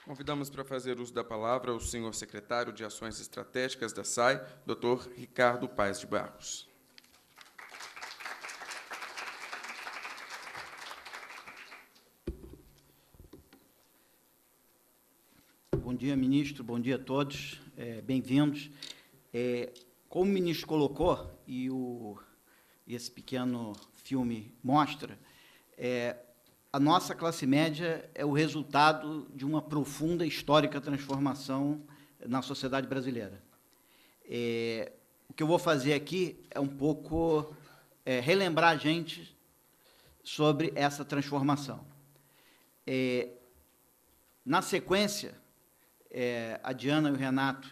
Convidamos para fazer uso da palavra o senhor secretário de Ações Estratégicas da SAI, Dr. Ricardo Paes de Barros. Bom dia, ministro. Bom dia a todos. Bem-vindos. Como o ministro colocou, e esse pequeno filme mostra, a nossa classe média é o resultado de uma profunda e histórica transformação na sociedade brasileira. O que eu vou fazer aqui é um pouco relembrar a gente sobre essa transformação. Na sequência, a Diana e o Renato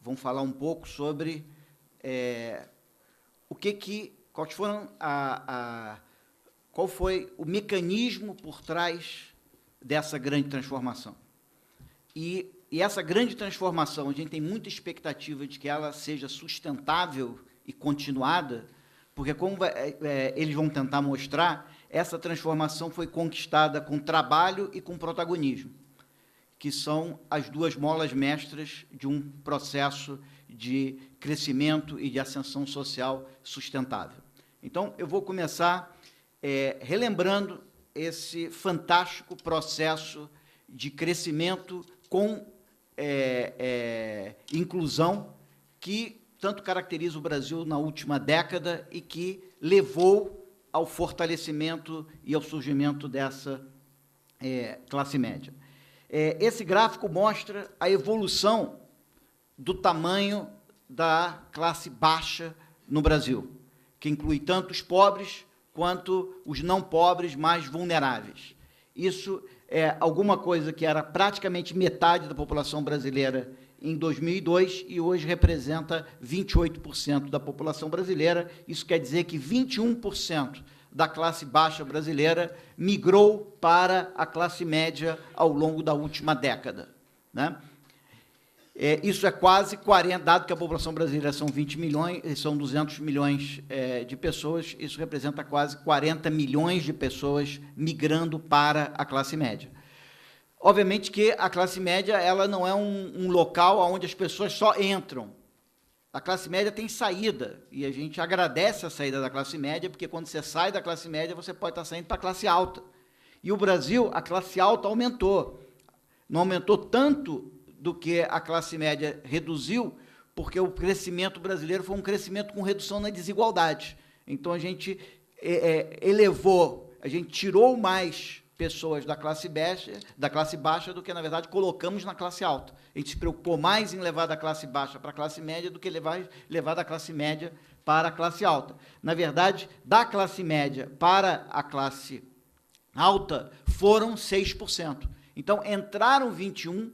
vão falar um pouco sobre qual foi o mecanismo por trás dessa grande transformação. E essa grande transformação, a gente tem muita expectativa de que ela seja sustentável e continuada, porque, como eles vão tentar mostrar, essa transformação foi conquistada com trabalho e com protagonismo, que são as duas molas mestras de um processo de crescimento e de ascensão social sustentável. Então, eu vou começar relembrando esse fantástico processo de crescimento com inclusão que tanto caracteriza o Brasil na última década e que levou ao fortalecimento e ao surgimento dessa classe média. Esse gráfico mostra a evolução do tamanho da classe baixa no Brasil, que inclui tanto os pobres quanto os não pobres mais vulneráveis. Isso é alguma coisa que era praticamente metade da população brasileira em 2002 e hoje representa 28% da população brasileira. Isso quer dizer que 21% da classe baixa brasileira migrou para a classe média ao longo da última década, né? Isso é quase 40, dado que a população brasileira são 20 milhões, são 200 milhões de pessoas, isso representa quase 40 milhões de pessoas migrando para a classe média. Obviamente que a classe média ela não é um local onde as pessoas só entram. A classe média tem saída, e a gente agradece a saída da classe média, porque quando você sai da classe média, você pode estar saindo para a classe alta. E o Brasil, a classe alta aumentou. Não aumentou tanto do que a classe média reduziu, porque o crescimento brasileiro foi um crescimento com redução na desigualdade. Então, a gente a gente tirou mais pessoas da classe baixa do que, na verdade, colocamos na classe alta. A gente se preocupou mais em levar da classe baixa para a classe média do que levar da classe média para a classe alta. Na verdade, da classe média para a classe alta foram 6%. Então, entraram 21%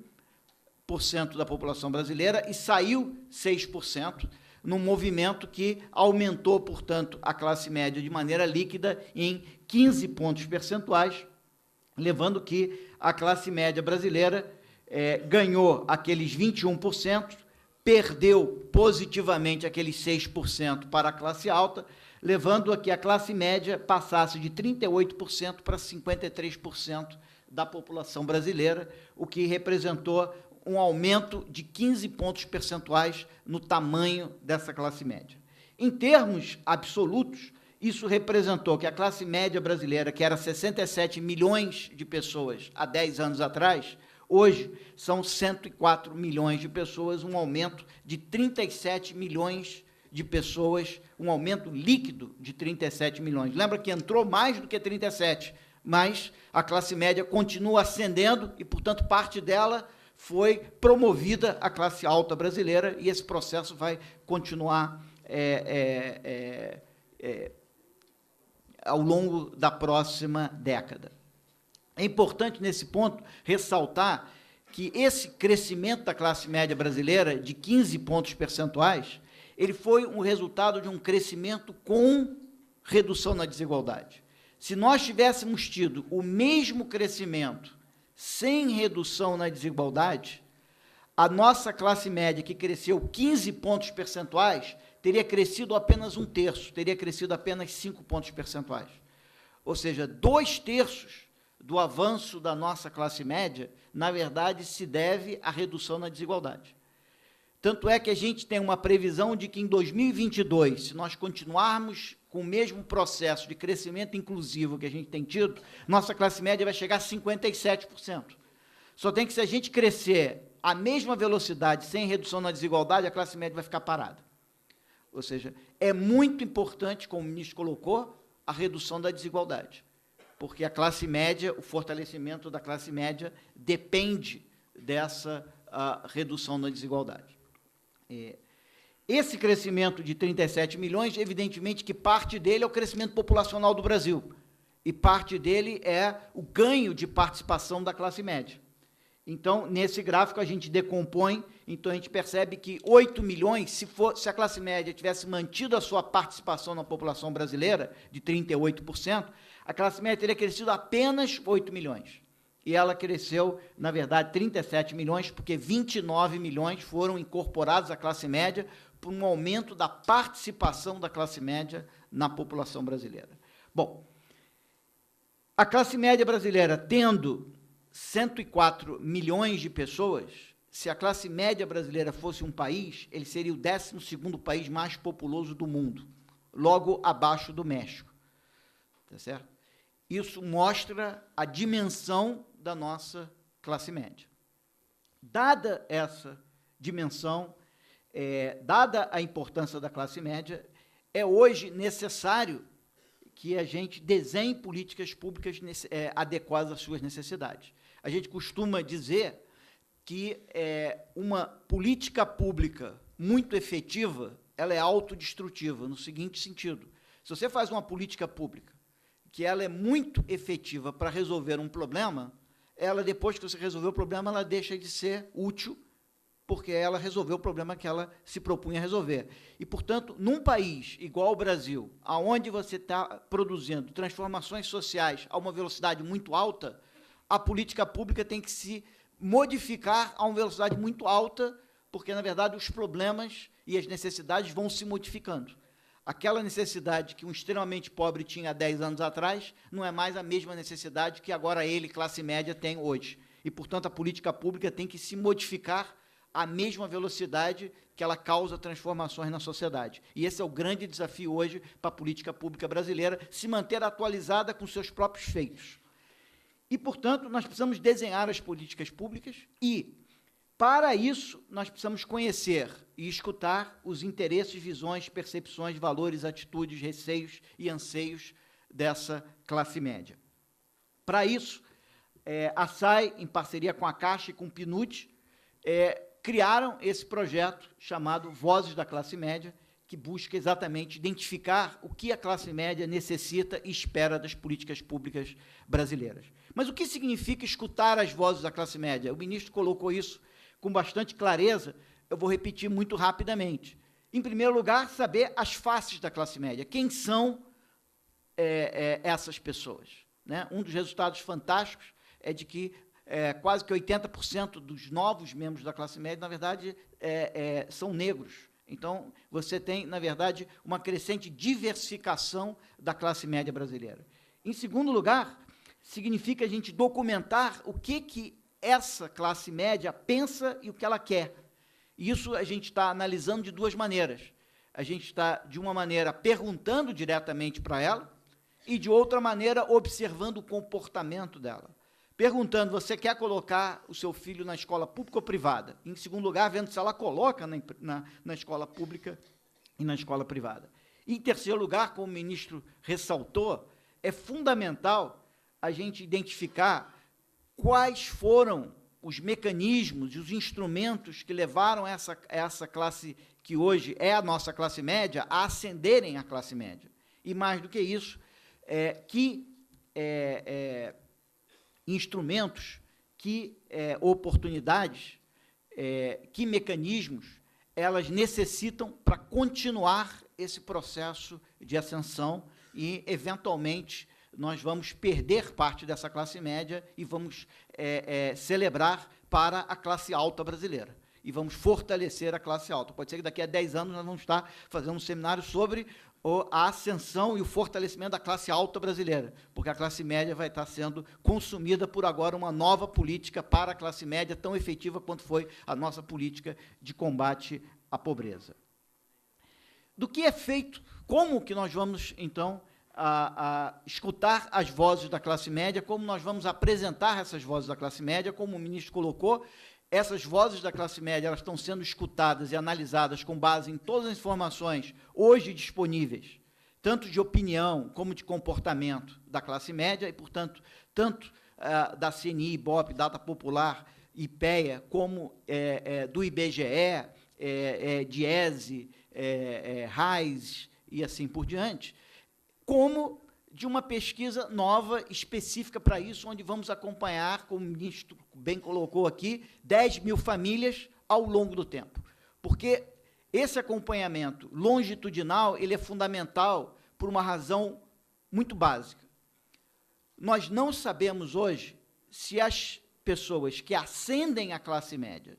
da população brasileira e saiu 6%, num movimento que aumentou, portanto, a classe média de maneira líquida em 15 pontos percentuais, levando que a classe média brasileira ganhou aqueles 21%, perdeu positivamente aqueles 6% para a classe alta, levando a que a classe média passasse de 38% para 53% da população brasileira, o que representou um aumento de 15 pontos percentuais no tamanho dessa classe média. Em termos absolutos, isso representou que a classe média brasileira, que era 67 milhões de pessoas há 10 anos atrás, hoje são 104 milhões de pessoas, um aumento de 37 milhões de pessoas, um aumento líquido de 37 milhões. Lembra que entrou mais do que 37, mas a classe média continua ascendendo e, portanto, parte dela foi promovida à classe alta brasileira e esse processo vai continuar ao longo da próxima década. É importante, nesse ponto, ressaltar que esse crescimento da classe média brasileira de 15 pontos percentuais, ele foi um resultado de um crescimento com redução na desigualdade. Se nós tivéssemos tido o mesmo crescimento sem redução na desigualdade, a nossa classe média, que cresceu 15 pontos percentuais, teria crescido apenas 1/3, teria crescido apenas 5 pontos percentuais. Ou seja, 2/3 do avanço da nossa classe média, na verdade, se deve à redução na desigualdade. Tanto é que a gente tem uma previsão de que em 2022, se nós continuarmos com o mesmo processo de crescimento inclusivo que a gente tem tido, nossa classe média vai chegar a 57%. Só tem que, se a gente crescer à mesma velocidade, sem redução na desigualdade, a classe média vai ficar parada. Ou seja, é muito importante, como o ministro colocou, a redução da desigualdade, porque a classe média, o fortalecimento da classe média depende dessa redução da desigualdade. Esse crescimento de 37 milhões, evidentemente que parte dele é o crescimento populacional do Brasil, e parte dele é o ganho de participação da classe média. Então, nesse gráfico, a gente decompõe, então a gente percebe que 8 milhões, se a classe média tivesse mantido a sua participação na população brasileira, de 38%, a classe média teria crescido apenas 8 milhões. E ela cresceu, na verdade, 37 milhões, porque 29 milhões foram incorporados à classe média por um aumento da participação da classe média na população brasileira. Bom, a classe média brasileira, tendo 104 milhões de pessoas, se a classe média brasileira fosse um país, ele seria o 12º país mais populoso do mundo, logo abaixo do México. Tá certo? Isso mostra a dimensão da nossa classe média. Dada essa dimensão, dada a importância da classe média, é hoje necessário que a gente desenhe políticas públicas adequadas às suas necessidades. A gente costuma dizer que uma política pública muito efetiva, ela é autodestrutiva, no seguinte sentido: se você faz uma política pública que ela é muito efetiva para resolver um problema, ela, depois que você resolveu o problema, ela deixa de ser útil, porque ela resolveu o problema que ela se propunha a resolver. E, portanto, num país igual ao Brasil, onde você está produzindo transformações sociais a uma velocidade muito alta, a política pública tem que se modificar a uma velocidade muito alta, porque, na verdade, os problemas e as necessidades vão se modificando. Aquela necessidade que um extremamente pobre tinha há 10 anos atrás não é mais a mesma necessidade que agora ele, classe média, tem hoje. E, portanto, a política pública tem que se modificar à mesma velocidade que ela causa transformações na sociedade. E esse é o grande desafio hoje para a política pública brasileira, se manter atualizada com seus próprios feitos. E, portanto, nós precisamos desenhar as políticas públicas e, para isso, nós precisamos conhecer e escutar os interesses, visões, percepções, valores, atitudes, receios e anseios dessa classe média. Para isso, a SAI, em parceria com a Caixa e com o PNUD, criaram esse projeto chamado Vozes da Classe Média, que busca exatamente identificar o que a classe média necessita e espera das políticas públicas brasileiras. Mas o que significa escutar as vozes da classe média? O ministro colocou isso com bastante clareza, eu vou repetir muito rapidamente. Em primeiro lugar, saber as faces da classe média. Quem são essas pessoas? Né? Um dos resultados fantásticos é de que quase que 80% dos novos membros da classe média, na verdade, são negros. Então, você tem, na verdade, uma crescente diversificação da classe média brasileira. Em segundo lugar, significa a gente documentar o que essa classe média pensa e o que ela quer. Isso a gente está analisando de duas maneiras. A gente está, de uma maneira, perguntando diretamente para ela e, de outra maneira, observando o comportamento dela. Perguntando, você quer colocar o seu filho na escola pública ou privada? Em segundo lugar, vendo se ela coloca na escola pública e na escola privada. Em terceiro lugar, como o ministro ressaltou, é fundamental a gente identificar quais foram os mecanismos e os instrumentos que levaram essa classe, que hoje é a nossa classe média, a ascenderem à classe média. E, mais do que isso, instrumentos, que oportunidades, que mecanismos elas necessitam para continuar esse processo de ascensão e, eventualmente, nós vamos perder parte dessa classe média e vamos celebrar para a classe alta brasileira. E vamos fortalecer a classe alta. Pode ser que daqui a 10 anos nós vamos estar fazendo um seminário sobre a ascensão e o fortalecimento da classe alta brasileira, porque a classe média vai estar sendo consumida por agora uma nova política para a classe média, tão efetiva quanto foi a nossa política de combate à pobreza. Do que é feito, como que nós vamos, então, escutar as vozes da classe média, como nós vamos apresentar essas vozes da classe média, como o ministro colocou, essas vozes da classe média elas estão sendo escutadas e analisadas com base em todas as informações hoje disponíveis, tanto de opinião como de comportamento da classe média e, portanto, tanto da CNI, IBOP, Data Popular, IPEA, como do IBGE, DIESE, RAIS e assim por diante, como de uma pesquisa nova, específica para isso, onde vamos acompanhar, como o ministro bem colocou aqui, 10 mil famílias ao longo do tempo. Porque esse acompanhamento longitudinal, ele é fundamental por uma razão muito básica. Nós não sabemos hoje se as pessoas que ascendem à classe média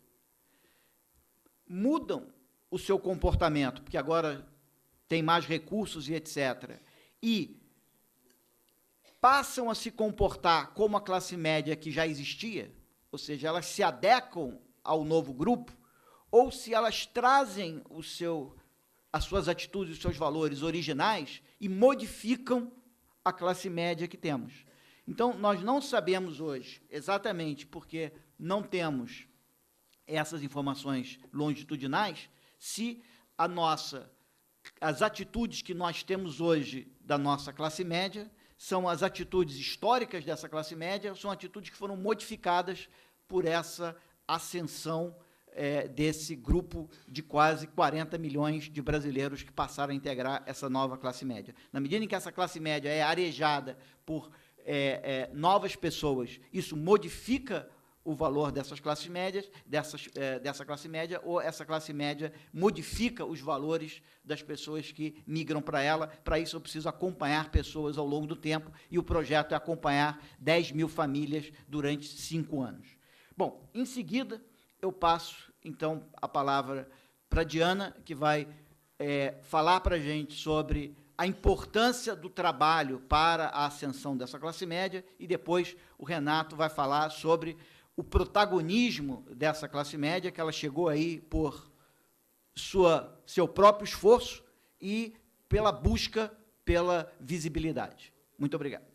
mudam o seu comportamento, porque agora tem mais recursos e etc., e passam a se comportar como a classe média que já existia, ou seja, elas se adequam ao novo grupo, ou se elas trazem as suas atitudes, os seus valores originais e modificam a classe média que temos. Então, nós não sabemos hoje, exatamente porque não temos essas informações longitudinais, se as atitudes que nós temos hoje da nossa classe média são as atitudes históricas dessa classe média, são atitudes que foram modificadas por essa ascensão desse grupo de quase 40 milhões de brasileiros que passaram a integrar essa nova classe média. Na medida em que essa classe média é arejada por novas pessoas, isso modifica o valor dessas classes médias, dessa classe média, ou essa classe média modifica os valores das pessoas que migram para ela. Para isso, eu preciso acompanhar pessoas ao longo do tempo, e o projeto é acompanhar 10 mil famílias durante 5 anos. Bom, em seguida, eu passo, então, a palavra para a Diana, que vai falar para a gente sobre a importância do trabalho para a ascensão dessa classe média, e depois o Renato vai falar sobre o protagonismo dessa classe média, que ela chegou aí por seu próprio esforço e pela busca pela visibilidade. Muito obrigado.